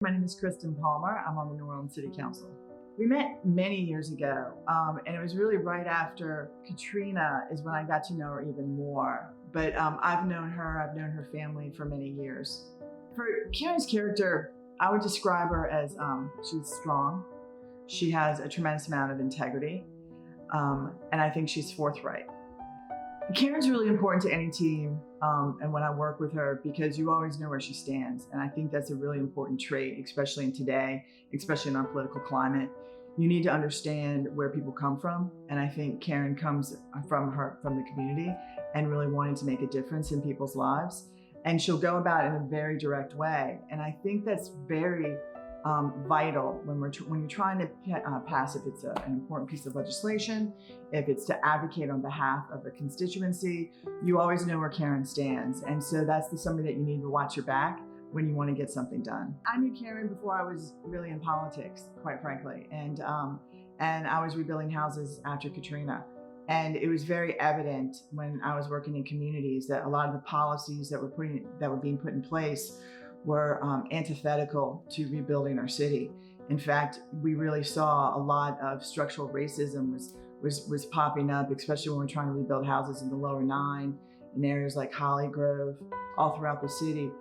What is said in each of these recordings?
My name is Kristin Palmer. I'm on the New Orleans City Council. We met many years ago, and it was really right after Katrina is when I got to know her even more. But I've known her family for many years. For Karen's character, I would describe her as she's strong. She has a tremendous amount of integrity, and I think she's forthright. Karen's really important to any team, and when I work with her, because you always know where she stands. And I think that's a really important trait, especially in today, especially in our political climate. You need to understand where people come from. And I think Karen comes from the community and really wanting to make a difference in people's lives. And she'll go about it in a very direct way. And I think that's very vital when you're trying to pass, if it's an important piece of legislation, if it's to advocate on behalf of a constituency, you always know where Karen stands. And so that's somebody that you need to watch your back when you want to get something done. I knew Karen before I was really in politics, quite frankly, and I was rebuilding houses after Katrina. And it was very evident when I was working in communities that a lot of the policies that were being put in place were antithetical to rebuilding our city. In fact, we really saw a lot of structural racism was popping up, especially when we're trying to rebuild houses in the lower 9, in areas like Holly Grove, all throughout the city.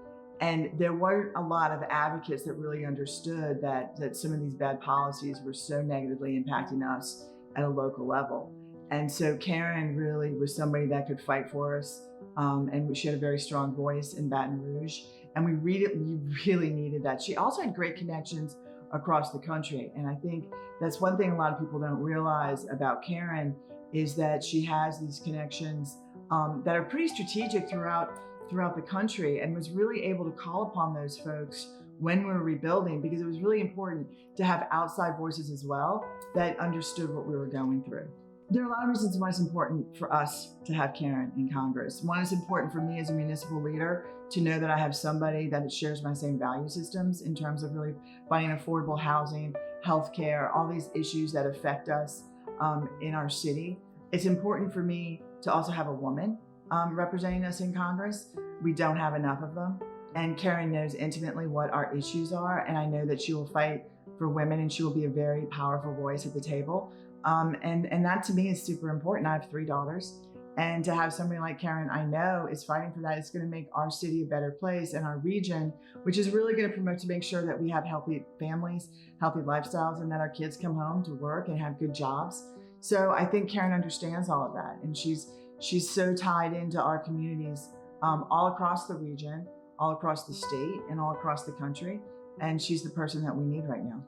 And there weren't a lot of advocates that really understood that some of these bad policies were so negatively impacting us at a local level. And so Karen really was somebody that could fight for us. And she had a very strong voice in Baton Rouge. And we really needed that. She also had great connections across the country. And I think that's one thing a lot of people don't realize about Karen is that she has these connections that are pretty strategic throughout the country, and was really able to call upon those folks when we were rebuilding, because it was really important to have outside voices as well that understood what we were going through. There are a lot of reasons why it's important for us to have Karen in Congress. One, is important for me as a municipal leader to know that I have somebody that shares my same value systems in terms of really finding affordable housing, healthcare, all these issues that affect us in our city. It's important for me to also have a woman representing us in Congress. We don't have enough of them. And Karen knows intimately what our issues are, and I know that she will fight for women, and she will be a very powerful voice at the table. And that to me is super important. I have 3 daughters, and to have somebody like Karen, I know, is fighting for that. It's going to make our city a better place, and our region, which is really going to promote to make sure that we have healthy families, healthy lifestyles, and that our kids come home to work and have good jobs. So I think Karen understands all of that, and she's so tied into our communities all across the region, all across the state, and all across the country. And she's the person that we need right now.